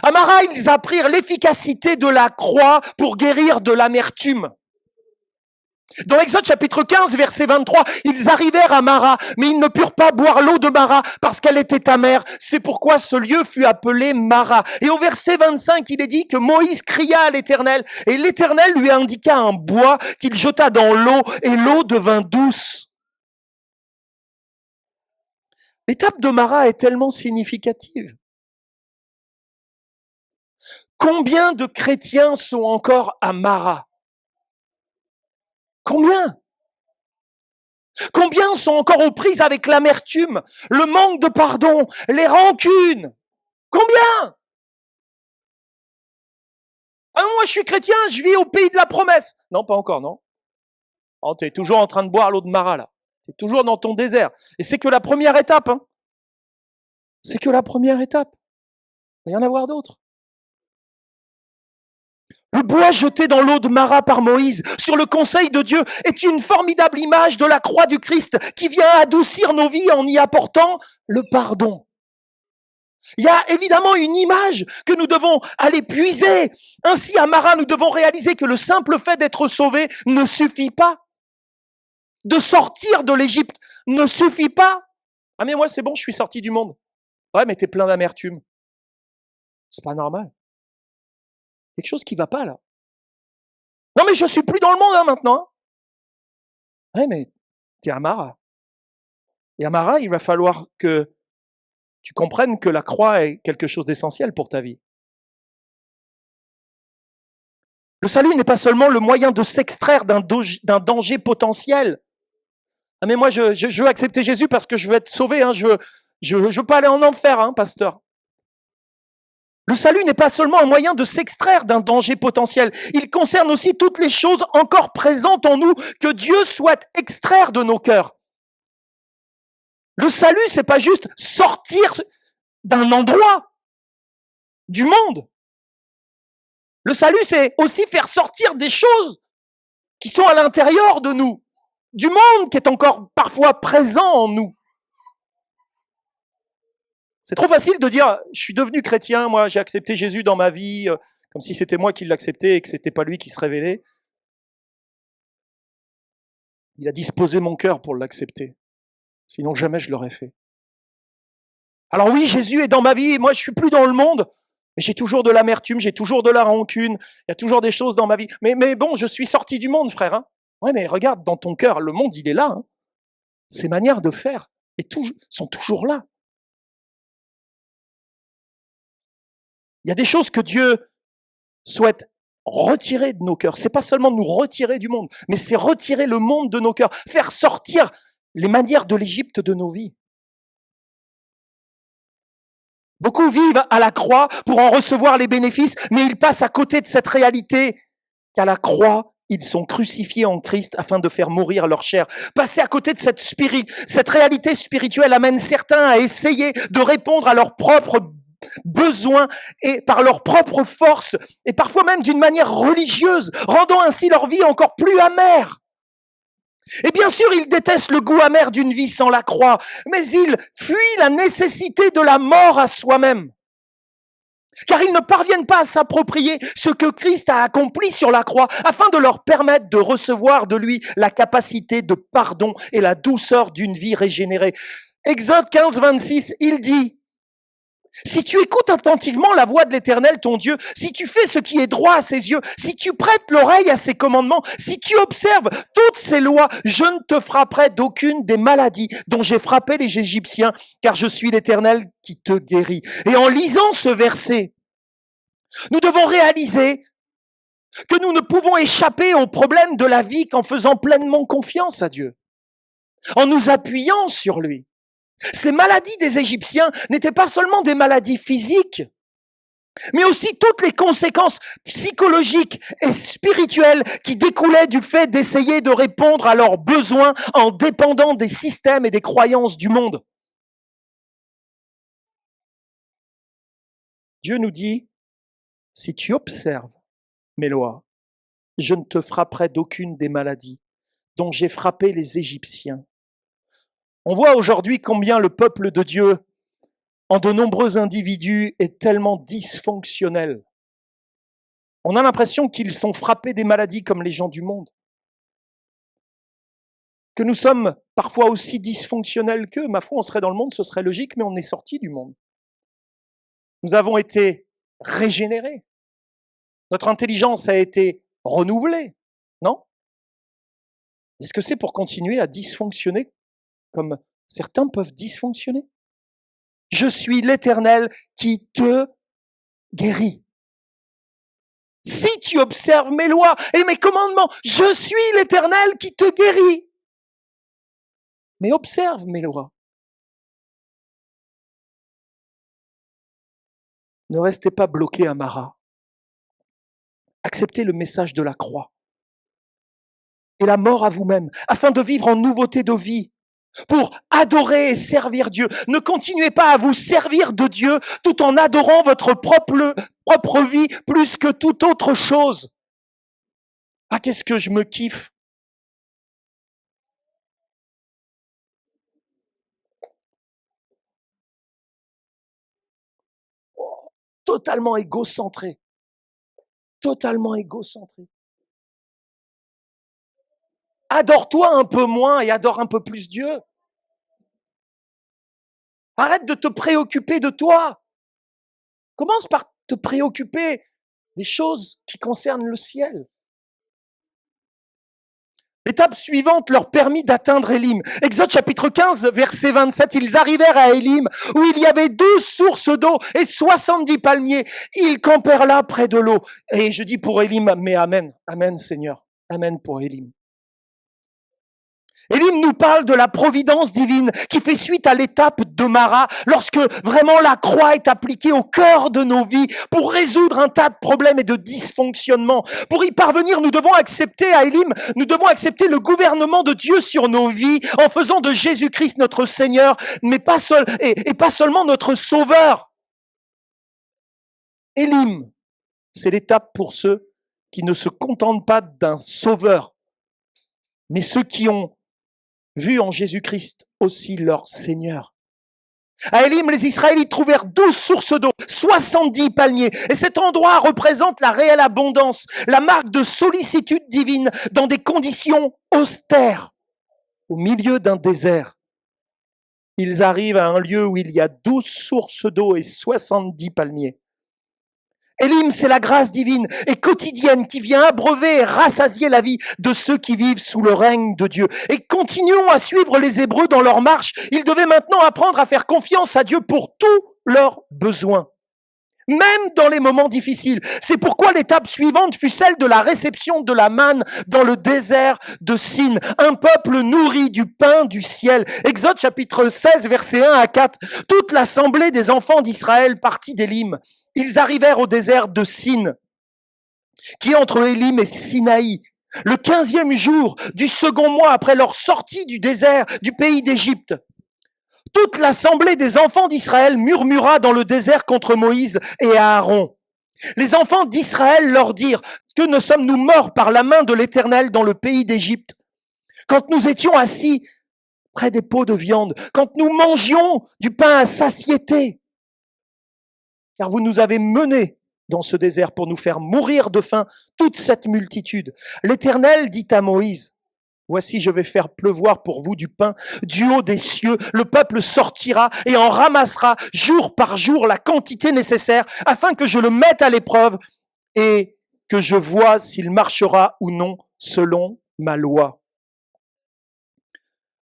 À Mara, ils apprirent l'efficacité de la croix pour guérir de l'amertume. Dans Exode chapitre 15, verset 23, ils arrivèrent à Mara, mais ils ne purent pas boire l'eau de Mara parce qu'elle était amère. C'est pourquoi ce lieu fut appelé Mara. Et au verset 25, il est dit que Moïse cria à l'Éternel et l'Éternel lui indiqua un bois qu'il jeta dans l'eau et l'eau devint douce. L'étape de Mara est tellement significative. Combien de chrétiens sont encore à Mara? Combien? Combien sont encore aux prises avec l'amertume, le manque de pardon, les rancunes? Combien? Ah, moi je suis chrétien, je vis au pays de la promesse. Non, pas encore, non. Oh, tu es toujours en train de boire l'eau de Mara, là. Tu es toujours dans ton désert. Et c'est que la première étape. Hein. C'est que la première étape. Il va y en avoir d'autres. Le bois jeté dans l'eau de Mara par Moïse, sur le conseil de Dieu, est une formidable image de la croix du Christ qui vient adoucir nos vies en y apportant le pardon. Il y a évidemment une image que nous devons aller puiser. Ainsi, à Mara, nous devons réaliser que le simple fait d'être sauvé ne suffit pas. De sortir de l'Égypte ne suffit pas. Ah mais moi, c'est bon, je suis sorti du monde. Ouais, mais t'es plein d'amertume. C'est pas normal. Quelque chose qui va pas là. Non mais je suis plus dans le monde maintenant. Ouais, mais t'es à Mara. Et à Mara, il va falloir que tu comprennes que la croix est quelque chose d'essentiel pour ta vie. Le salut n'est pas seulement le moyen de s'extraire d'un danger potentiel. Ah mais moi, je veux accepter Jésus parce que je veux être sauvé. Hein, je veux pas aller en enfer, hein, pasteur. Le salut n'est pas seulement un moyen de s'extraire d'un danger potentiel. Il concerne aussi toutes les choses encore présentes en nous que Dieu souhaite extraire de nos cœurs. Le salut, c'est pas juste sortir d'un endroit, du monde. Le salut, c'est aussi faire sortir des choses qui sont à l'intérieur de nous, du monde qui est encore parfois présent en nous. C'est trop facile de dire « je suis devenu chrétien, moi j'ai accepté Jésus dans ma vie », comme si c'était moi qui l'acceptais et que c'était pas lui qui se révélait. Il a disposé mon cœur pour l'accepter, sinon jamais je l'aurais fait. Alors oui, Jésus est dans ma vie, moi je suis plus dans le monde, mais j'ai toujours de l'amertume, j'ai toujours de la rancune, il y a toujours des choses dans ma vie. Mais bon, je suis sorti du monde, frère. Hein. Ouais, mais regarde, dans ton cœur, le monde, il est là. Hein. Ces manières de faire sont toujours là. Il y a des choses que Dieu souhaite retirer de nos cœurs. C'est pas seulement nous retirer du monde, mais c'est retirer le monde de nos cœurs, faire sortir les manières de l'Égypte de nos vies. Beaucoup vivent à la croix pour en recevoir les bénéfices, mais ils passent à côté de cette réalité qu'à la croix, ils sont crucifiés en Christ afin de faire mourir leur chair. Passer à côté de cette réalité spirituelle amène certains à essayer de répondre à leurs propres besoins et par leur propre force, et parfois même d'une manière religieuse, rendant ainsi leur vie encore plus amère. Et bien sûr, ils détestent le goût amer d'une vie sans la croix, mais ils fuient la nécessité de la mort à soi-même. Car ils ne parviennent pas à s'approprier ce que Christ a accompli sur la croix afin de leur permettre de recevoir de lui la capacité de pardon et la douceur d'une vie régénérée. Exode 15, 26, il dit: si tu écoutes attentivement la voix de l'Éternel, ton Dieu, si tu fais ce qui est droit à ses yeux, si tu prêtes l'oreille à ses commandements, si tu observes toutes ses lois, je ne te frapperai d'aucune des maladies dont j'ai frappé les Égyptiens, car je suis l'Éternel qui te guérit. Et en lisant ce verset, nous devons réaliser que nous ne pouvons échapper aux problèmes de la vie qu'en faisant pleinement confiance à Dieu, en nous appuyant sur lui. Ces maladies des Égyptiens n'étaient pas seulement des maladies physiques, mais aussi toutes les conséquences psychologiques et spirituelles qui découlaient du fait d'essayer de répondre à leurs besoins en dépendant des systèmes et des croyances du monde. Dieu nous dit, si tu observes mes lois, je ne te frapperai d'aucune des maladies dont j'ai frappé les Égyptiens. On voit aujourd'hui combien le peuple de Dieu, en de nombreux individus, est tellement dysfonctionnel. On a l'impression qu'ils sont frappés des maladies comme les gens du monde. Que nous sommes parfois aussi dysfonctionnels qu'eux. Ma foi, on serait dans le monde, ce serait logique, mais on est sortis du monde. Nous avons été régénérés. Notre intelligence a été renouvelée, non? Est-ce que c'est pour continuer à dysfonctionner comme certains peuvent dysfonctionner? Je suis l'Éternel qui te guérit. Si tu observes mes lois et mes commandements, je suis l'Éternel qui te guérit. Mais observe mes lois. Ne restez pas bloqués à Mara. Acceptez le message de la croix. et la mort à vous-même, afin de vivre en nouveauté de vie, pour adorer et servir Dieu. Ne continuez pas à vous servir de Dieu tout en adorant votre propre vie plus que toute autre chose. Ah, qu'est-ce que je me kiffe! Oh, totalement égocentré. Totalement égocentré. Adore-toi un peu moins et adore un peu plus Dieu. Arrête de te préoccuper de toi. Commence par te préoccuper des choses qui concernent le ciel. L'étape suivante leur permit d'atteindre Élim. Exode chapitre 15, verset 27, ils arrivèrent à Élim, où il y avait 12 sources d'eau et 70 palmiers. Ils campèrent là près de l'eau. Et je dis pour Élim, mais amen, amen Seigneur, amen pour Élim. Élim nous parle de la providence divine qui fait suite à l'étape de Mara, lorsque vraiment la croix est appliquée au cœur de nos vies pour résoudre un tas de problèmes et de dysfonctionnements. Pour y parvenir, nous devons accepter à Élim, nous devons accepter le gouvernement de Dieu sur nos vies en faisant de Jésus-Christ notre Seigneur, mais pas seulement notre Sauveur. Élim, c'est l'étape pour ceux qui ne se contentent pas d'un Sauveur, mais ceux qui ont vu en Jésus-Christ aussi leur Seigneur. À Élim, les Israélites trouvèrent 12 sources d'eau, 70 palmiers. Et cet endroit représente la réelle abondance, la marque de sollicitude divine dans des conditions austères, au milieu d'un désert. Ils arrivent à un lieu où il y a 12 sources d'eau et 70 palmiers. Élim, c'est la grâce divine et quotidienne qui vient abreuver et rassasier la vie de ceux qui vivent sous le règne de Dieu. Et continuons à suivre les Hébreux dans leur marche. Ils devaient maintenant apprendre à faire confiance à Dieu pour tous leurs besoins, même dans les moments difficiles. C'est pourquoi l'étape suivante fut celle de la réception de la manne dans le désert de Sin, un peuple nourri du pain du ciel. Exode chapitre 16, versets 1 à 4. Toute l'assemblée des enfants d'Israël partit d'Élim. Ils arrivèrent au désert de Sin, qui est entre Élim et Sinaï, le 15e jour du second mois après leur sortie du désert du pays d'Égypte. Toute l'assemblée des enfants d'Israël murmura dans le désert contre Moïse et Aaron. Les enfants d'Israël leur dirent: que ne sommes-nous morts par la main de l'Éternel dans le pays d'Égypte, quand nous étions assis près des pots de viande, quand nous mangions du pain à satiété? Car vous nous avez menés dans ce désert pour nous faire mourir de faim, toute cette multitude. L'Éternel dit à Moïse: voici, je vais faire pleuvoir pour vous du pain du haut des cieux. Le peuple sortira et en ramassera jour par jour la quantité nécessaire, afin que je le mette à l'épreuve et que je vois s'il marchera ou non selon ma loi.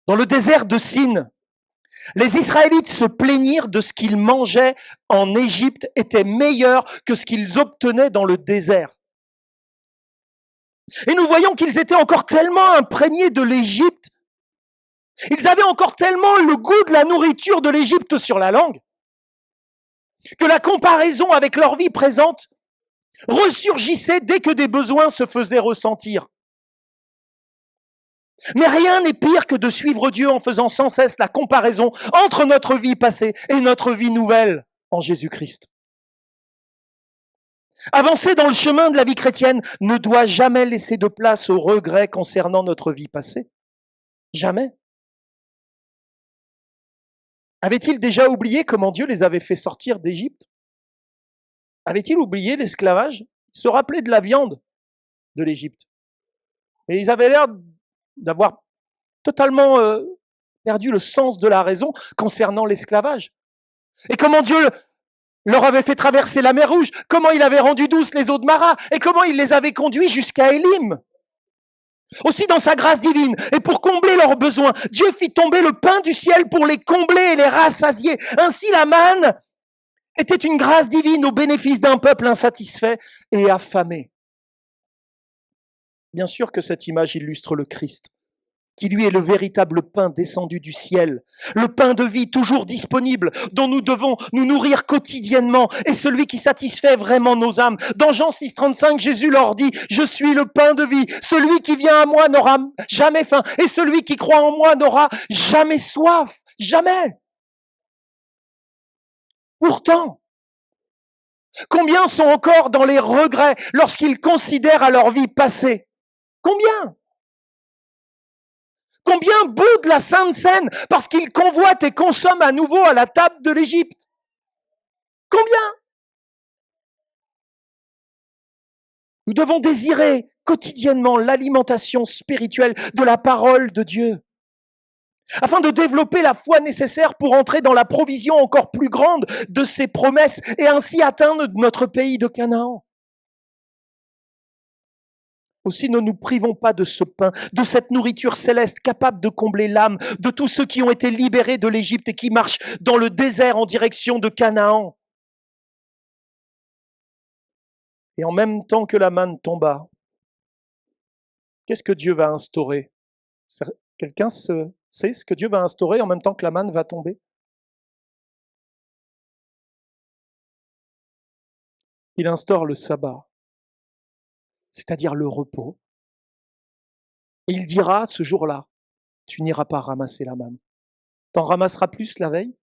Dans le désert de Sin, les Israélites se plaignirent de ce qu'ils mangeaient en Égypte était meilleur que ce qu'ils obtenaient dans le désert. Et nous voyons qu'ils étaient encore tellement imprégnés de l'Égypte, ils avaient encore tellement le goût de la nourriture de l'Égypte sur la langue, que la comparaison avec leur vie présente ressurgissait dès que des besoins se faisaient ressentir. Mais rien n'est pire que de suivre Dieu en faisant sans cesse la comparaison entre notre vie passée et notre vie nouvelle en Jésus-Christ. Avancer dans le chemin de la vie chrétienne ne doit jamais laisser de place aux regrets concernant notre vie passée. Jamais. Avaient-ils déjà oublié comment Dieu les avait fait sortir d'Égypte? Avaient-ils oublié l'esclavage? Ils se rappelaient de la viande de l'Égypte. Et ils avaient l'air d'avoir totalement perdu le sens de la raison concernant l'esclavage. Et comment Dieu leur avait fait traverser la mer Rouge, comment il avait rendu douces les eaux de Mara, et comment il les avait conduits jusqu'à Élim. Aussi dans sa grâce divine, et pour combler leurs besoins, Dieu fit tomber le pain du ciel pour les combler et les rassasier. Ainsi la manne était une grâce divine au bénéfice d'un peuple insatisfait et affamé. Bien sûr que cette image illustre le Christ, qui lui est le véritable pain descendu du ciel, le pain de vie toujours disponible, dont nous devons nous nourrir quotidiennement, et celui qui satisfait vraiment nos âmes. Dans Jean 6,35, Jésus leur dit, « Je suis le pain de vie, celui qui vient à moi n'aura jamais faim, et celui qui croit en moi n'aura jamais soif. » Jamais. Pourtant, combien sont encore dans les regrets lorsqu'ils considèrent à leur vie passée? Combien? Combien boudent la Sainte Seine parce qu'ils convoitent et consomment à nouveau à la table de l'Égypte? Combien? Nous devons désirer quotidiennement l'alimentation spirituelle de la parole de Dieu, afin de développer la foi nécessaire pour entrer dans la provision encore plus grande de ses promesses et ainsi atteindre notre pays de Canaan. Aussi ne nous privons pas de ce pain, de cette nourriture céleste capable de combler l'âme de tous ceux qui ont été libérés de l'Égypte et qui marchent dans le désert en direction de Canaan. Et en même temps que la manne tomba, qu'est-ce que Dieu va instaurer? Quelqu'un sait ce que Dieu va instaurer en même temps que la manne va tomber? Il instaure le sabbat, c'est-à-dire le repos. Et il dira ce jour-là, tu n'iras pas ramasser la manne. T'en ramasseras plus la veille,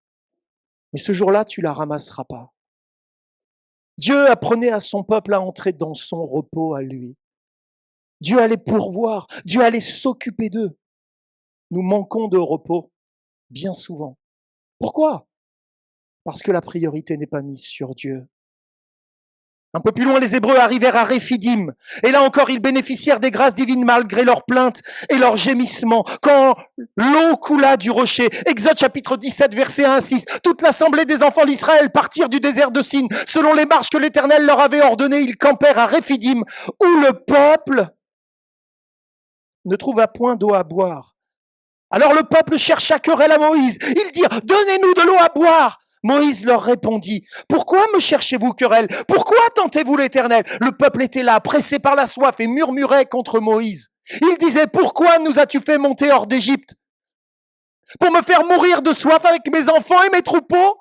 mais ce jour-là, tu la ramasseras pas. Dieu apprenait à son peuple à entrer dans son repos à lui. Dieu allait pourvoir, Dieu allait s'occuper d'eux. Nous manquons de repos, bien souvent. Pourquoi? Parce que la priorité n'est pas mise sur Dieu. Un peu plus loin, les Hébreux arrivèrent à Réphidim. Et là encore, ils bénéficièrent des grâces divines malgré leurs plaintes et leurs gémissements. Quand l'eau coula du rocher, Exode chapitre 17, versets 1 à 6, toute l'assemblée des enfants d'Israël partirent du désert de Sin. Selon les marches que l'Éternel leur avait ordonnées, ils campèrent à Réphidim, où le peuple ne trouva point d'eau à boire. Alors le peuple chercha querelle à Moïse. Ils dirent, donnez-nous de l'eau à boire. Moïse leur répondit, pourquoi me cherchez-vous querelle? Pourquoi tentez-vous l'Éternel? Le peuple était là, pressé par la soif et murmurait contre Moïse. Il disait, pourquoi nous as-tu fait monter hors d'Égypte? Pour me faire mourir de soif avec mes enfants et mes troupeaux?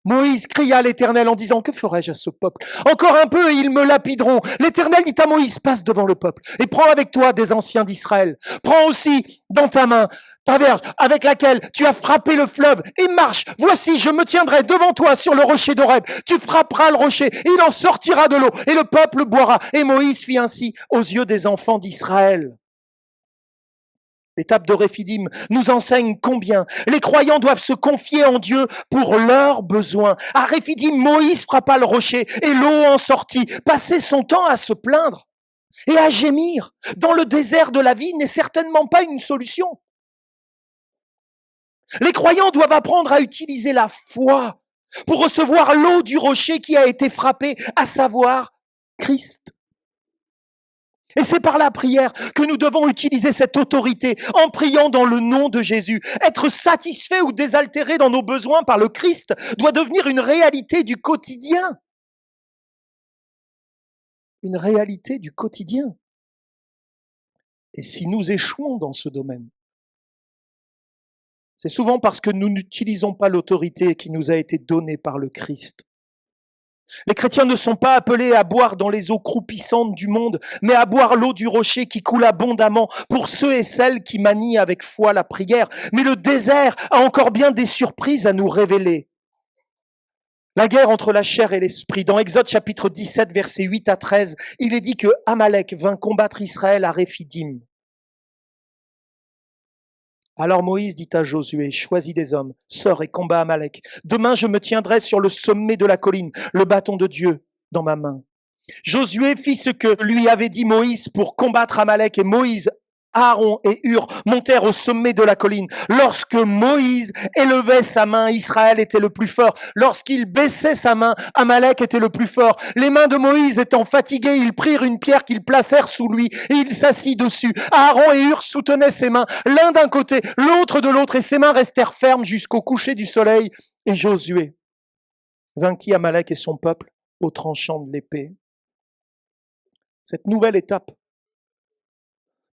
Moïse cria à l'Éternel en disant, que ferai-je à ce peuple? Encore un peu et ils me lapideront. L'Éternel dit à Moïse, passe devant le peuple et prends avec toi des anciens d'Israël. Prends aussi dans ta main ta verge avec laquelle tu as frappé le fleuve et marche. Voici, je me tiendrai devant toi sur le rocher d'Horeb. Tu frapperas le rocher et il en sortira de l'eau et le peuple boira. Et Moïse fit ainsi aux yeux des enfants d'Israël. L'étape de Réphidim nous enseigne combien les croyants doivent se confier en Dieu pour leurs besoins. À Réphidim, Moïse frappa le rocher et l'eau en sortit. Passer son temps à se plaindre et à gémir dans le désert de la vie n'est certainement pas une solution. Les croyants doivent apprendre à utiliser la foi pour recevoir l'eau du rocher qui a été frappé, à savoir Christ. Et c'est par la prière que nous devons utiliser cette autorité en priant dans le nom de Jésus. Être satisfait ou désaltéré dans nos besoins par le Christ doit devenir une réalité du quotidien. Une réalité du quotidien. Et si nous échouons dans ce domaine, c'est souvent parce que nous n'utilisons pas l'autorité qui nous a été donnée par le Christ. Les chrétiens ne sont pas appelés à boire dans les eaux croupissantes du monde, mais à boire l'eau du rocher qui coule abondamment pour ceux et celles qui manient avec foi la prière. Mais le désert a encore bien des surprises à nous révéler. La guerre entre la chair et l'esprit. Dans Exode chapitre 17, versets 8 à 13, il est dit que Amalek vint combattre Israël à Réphidim. Alors Moïse dit à Josué, choisis des hommes, sors et combat Amalek. Demain, je me tiendrai sur le sommet de la colline, le bâton de Dieu dans ma main. Josué fit ce que lui avait dit Moïse pour combattre Amalek et Moïse, Aaron et Hur montèrent au sommet de la colline. Lorsque Moïse élevait sa main, Israël était le plus fort. Lorsqu'il baissait sa main, Amalek était le plus fort. Les mains de Moïse étant fatiguées, ils prirent une pierre qu'ils placèrent sous lui et il s'assit dessus. Aaron et Hur soutenaient ses mains, l'un d'un côté, l'autre de l'autre, et ses mains restèrent fermes jusqu'au coucher du soleil. Et Josué vainquit Amalek et son peuple au tranchant de l'épée. Cette nouvelle étape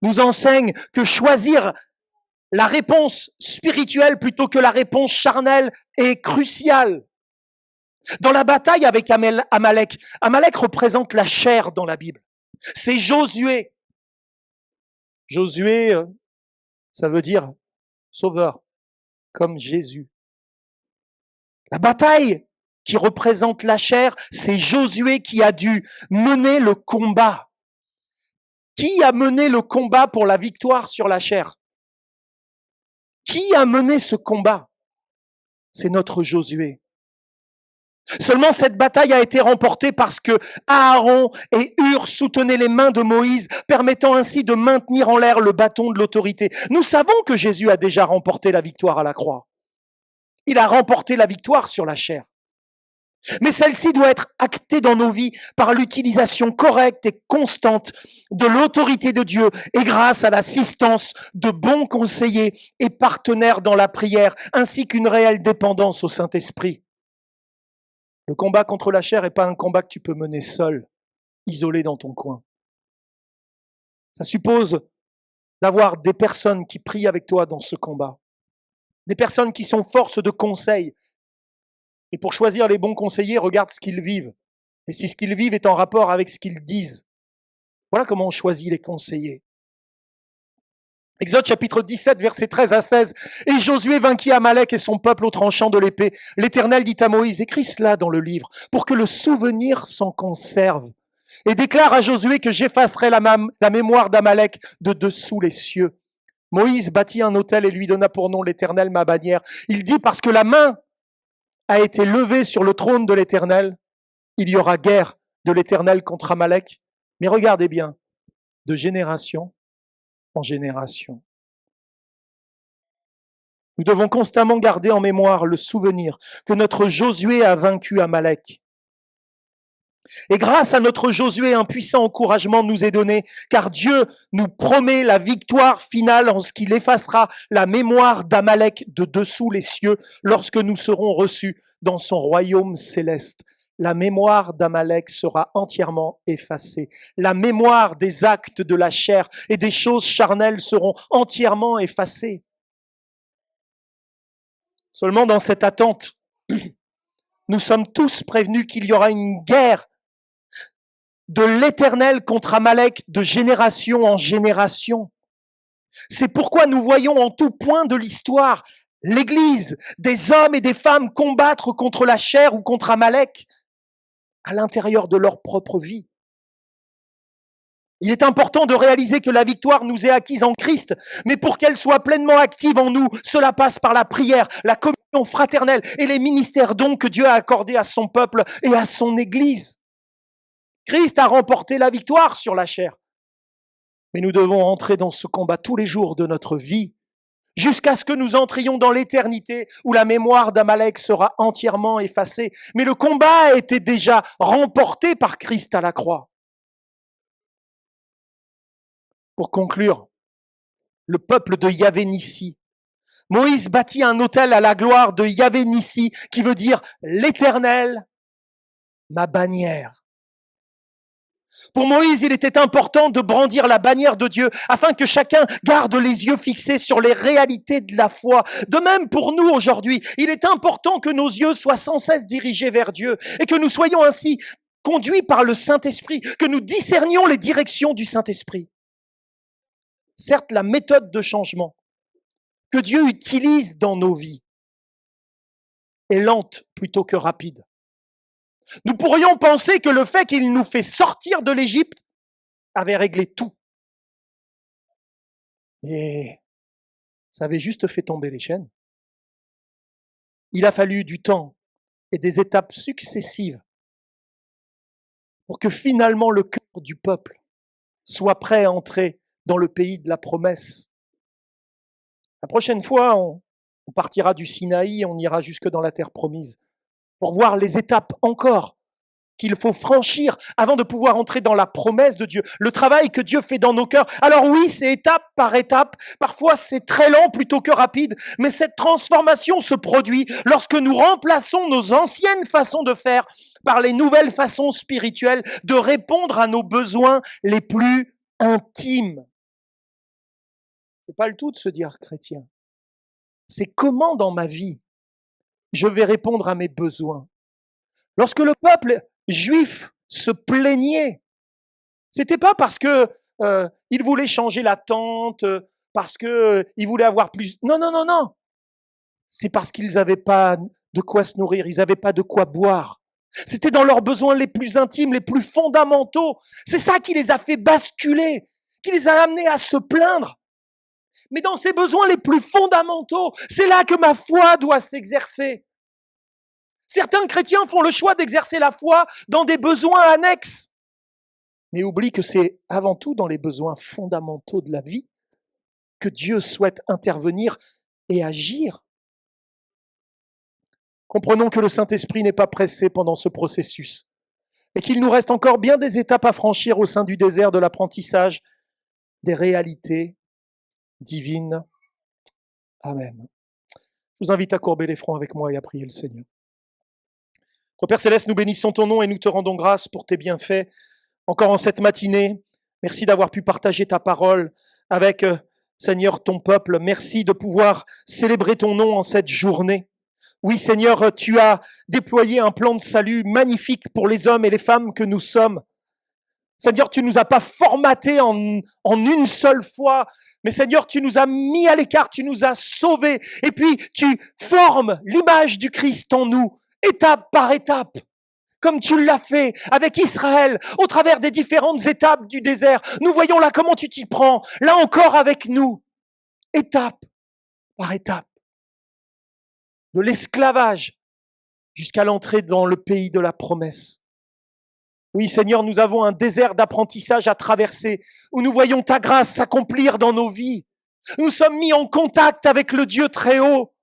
nous enseigne que choisir la réponse spirituelle plutôt que la réponse charnelle est cruciale. Dans la bataille avec Amalek, Amalek représente la chair dans la Bible. C'est Josué. Josué, ça veut dire sauveur, comme Jésus. La bataille qui représente la chair, c'est Josué qui a dû mener le combat. Qui a mené le combat pour la victoire sur la chair? Qui a mené ce combat? C'est notre Josué. Seulement cette bataille a été remportée parce que Aaron et Hur soutenaient les mains de Moïse, permettant ainsi de maintenir en l'air le bâton de l'autorité. Nous savons que Jésus a déjà remporté la victoire à la croix. Il a remporté la victoire sur la chair. Mais celle-ci doit être actée dans nos vies par l'utilisation correcte et constante de l'autorité de Dieu et grâce à l'assistance de bons conseillers et partenaires dans la prière, ainsi qu'une réelle dépendance au Saint-Esprit. Le combat contre la chair n'est pas un combat que tu peux mener seul, isolé dans ton coin. Ça suppose d'avoir des personnes qui prient avec toi dans ce combat, des personnes qui sont force de conseil. Et pour choisir les bons conseillers, regarde ce qu'ils vivent. Et si ce qu'ils vivent est en rapport avec ce qu'ils disent, voilà comment on choisit les conseillers. Exode chapitre 17, versets 13 à 16. « Et Josué vainquit Amalek et son peuple au tranchant de l'épée. L'Éternel dit à Moïse, écris cela dans le livre, pour que le souvenir s'en conserve. Et déclare à Josué que j'effacerai la mémoire d'Amalek de dessous les cieux. Moïse bâtit un autel et lui donna pour nom l'Éternel ma bannière. Il dit, parce que la main a été levée sur le trône de l'Éternel, il y aura guerre de l'Éternel contre Amalek. Mais regardez bien, de génération en génération. Nous devons constamment garder en mémoire le souvenir que notre Josué a vaincu Amalek. Et grâce à notre Josué, un puissant encouragement nous est donné, car Dieu nous promet la victoire finale en ce qu'il effacera la mémoire d'Amalek de dessous les cieux lorsque nous serons reçus dans son royaume céleste. La mémoire d'Amalek sera entièrement effacée. La mémoire des actes de la chair et des choses charnelles seront entièrement effacées. Seulement dans cette attente, nous sommes tous prévenus qu'il y aura une guerre de l'Éternel contre Amalek de génération en génération. C'est pourquoi nous voyons en tout point de l'histoire l'Église, des hommes et des femmes combattre contre la chair ou contre Amalek à l'intérieur de leur propre vie. Il est important de réaliser que la victoire nous est acquise en Christ, mais pour qu'elle soit pleinement active en nous, cela passe par la prière, la communion fraternelle et les ministères dons que Dieu a accordés à son peuple et à son Église. Christ a remporté la victoire sur la chair, mais nous devons entrer dans ce combat tous les jours de notre vie, jusqu'à ce que nous entrions dans l'éternité où la mémoire d'Amalek sera entièrement effacée. Mais le combat a été déjà remporté par Christ à la croix. Pour conclure, le peuple de Yahvé Nissi, Moïse bâtit un autel à la gloire de Yahvé Nissi, qui veut dire l'Éternel, ma bannière. Pour Moïse, il était important de brandir la bannière de Dieu afin que chacun garde les yeux fixés sur les réalités de la foi. De même pour nous aujourd'hui, il est important que nos yeux soient sans cesse dirigés vers Dieu et que nous soyons ainsi conduits par le Saint-Esprit, que nous discernions les directions du Saint-Esprit. Certes, la méthode de changement que Dieu utilise dans nos vies est lente plutôt que rapide. Nous pourrions penser que le fait qu'il nous fait sortir de l'Égypte avait réglé tout. Et ça avait juste fait tomber les chaînes. Il a fallu du temps et des étapes successives pour que finalement le cœur du peuple soit prêt à entrer dans le pays de la promesse. La prochaine fois, on partira du Sinaï, on ira jusque dans la terre promise pour voir les étapes encore qu'il faut franchir avant de pouvoir entrer dans la promesse de Dieu, le travail que Dieu fait dans nos cœurs. Alors oui, c'est étape par étape, parfois c'est très lent plutôt que rapide, mais cette transformation se produit lorsque nous remplaçons nos anciennes façons de faire par les nouvelles façons spirituelles de répondre à nos besoins les plus intimes. C'est pas le tout de se dire chrétien. C'est comment dans ma vie je vais répondre à mes besoins. Lorsque le peuple juif se plaignait, c'était pas parce que il voulait changer la tente, parce que il voulait avoir plus. Non, non, non, non. C'est parce qu'ils n'avaient pas de quoi se nourrir, ils n'avaient pas de quoi boire. C'était dans leurs besoins les plus intimes, les plus fondamentaux. C'est ça qui les a fait basculer, qui les a amenés à se plaindre. Mais dans ces besoins les plus fondamentaux, c'est là que ma foi doit s'exercer. Certains chrétiens font le choix d'exercer la foi dans des besoins annexes, mais oublient que c'est avant tout dans les besoins fondamentaux de la vie que Dieu souhaite intervenir et agir. Comprenons que le Saint-Esprit n'est pas pressé pendant ce processus et qu'il nous reste encore bien des étapes à franchir au sein du désert de l'apprentissage des réalités divines. Amen. Je vous invite à courber les fronts avec moi et à prier le Seigneur. Notre Père Céleste, nous bénissons ton nom et nous te rendons grâce pour tes bienfaits. Encore en cette matinée, merci d'avoir pu partager ta parole avec, Seigneur, ton peuple. Merci de pouvoir célébrer ton nom en cette journée. Oui, Seigneur, tu as déployé un plan de salut magnifique pour les hommes et les femmes que nous sommes. Seigneur, tu ne nous as pas formatés en une seule fois, mais Seigneur, tu nous as mis à l'écart, tu nous as sauvés, et puis tu formes l'image du Christ en nous, étape par étape, comme tu l'as fait avec Israël, au travers des différentes étapes du désert. Nous voyons là comment tu t'y prends, là encore avec nous, étape par étape, de l'esclavage jusqu'à l'entrée dans le pays de la promesse. Oui, Seigneur, nous avons un désert d'apprentissage à traverser, où nous voyons ta grâce s'accomplir dans nos vies. Nous sommes mis en contact avec le Dieu très haut,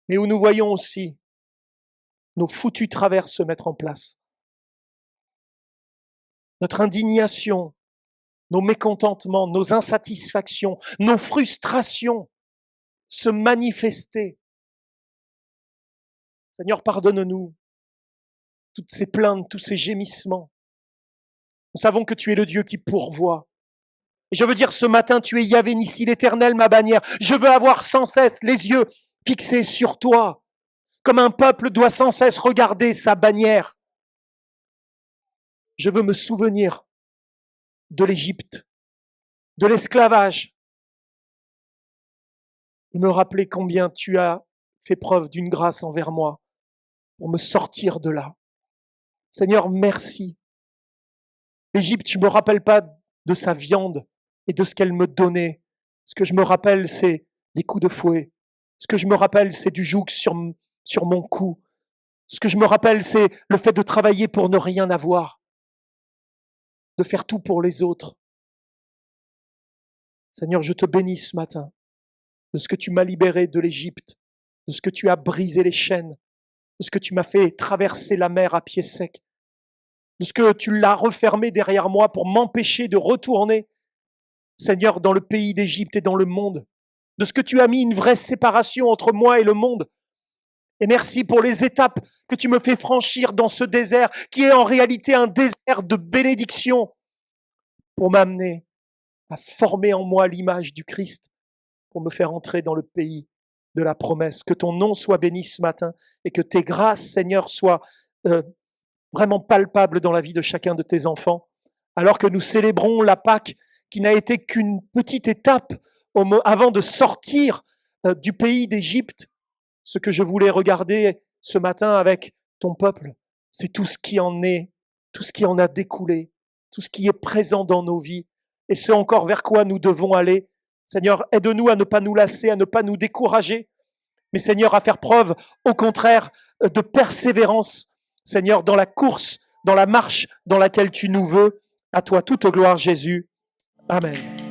mais où nous voyons aussi nos foutues traverses se mettre en place. Notre indignation, nos mécontentements, nos insatisfactions, nos frustrations se manifester. Seigneur, pardonne-nous toutes ces plaintes, tous ces gémissements. Nous savons que tu es le Dieu qui pourvoit. Et je veux dire ce matin, tu es Yahvé Nissi, l'Éternel, ma bannière. Je veux avoir sans cesse les yeux fixés sur toi, comme un peuple doit sans cesse regarder sa bannière. Je veux me souvenir de l'Égypte, de l'esclavage, et me rappeler combien tu as fait preuve d'une grâce envers moi pour me sortir de là. Seigneur, merci. L'Égypte, je ne me rappelle pas de sa viande et de ce qu'elle me donnait. Ce que je me rappelle, c'est des coups de fouet. Ce que je me rappelle, c'est du joug sur mon cou. Ce que je me rappelle, c'est le fait de travailler pour ne rien avoir, de faire tout pour les autres. Seigneur, je te bénis ce matin de ce que tu m'as libéré de l'Égypte, de ce que tu as brisé les chaînes, de ce que tu m'as fait traverser la mer à pied sec, de ce que tu l'as refermé derrière moi pour m'empêcher de retourner, Seigneur, dans le pays d'Égypte et dans le monde, de ce que tu as mis une vraie séparation entre moi et le monde. Et merci pour les étapes que tu me fais franchir dans ce désert, qui est en réalité un désert de bénédiction, pour m'amener à former en moi l'image du Christ, pour me faire entrer dans le pays de la promesse. Que ton nom soit béni ce matin et que tes grâces, Seigneur, soient vraiment palpables dans la vie de chacun de tes enfants, alors que nous célébrons la Pâque, qui n'a été qu'une petite étape avant de sortir du pays d'Égypte. Ce que je voulais regarder ce matin avec ton peuple, c'est tout ce qui en est, tout ce qui en a découlé, tout ce qui est présent dans nos vies, et ce encore vers quoi nous devons aller. Seigneur, aide-nous à ne pas nous lasser, à ne pas nous décourager, mais Seigneur, à faire preuve, au contraire, de persévérance, Seigneur, dans la course, dans la marche dans laquelle tu nous veux. À toi toute gloire, Jésus. Amen.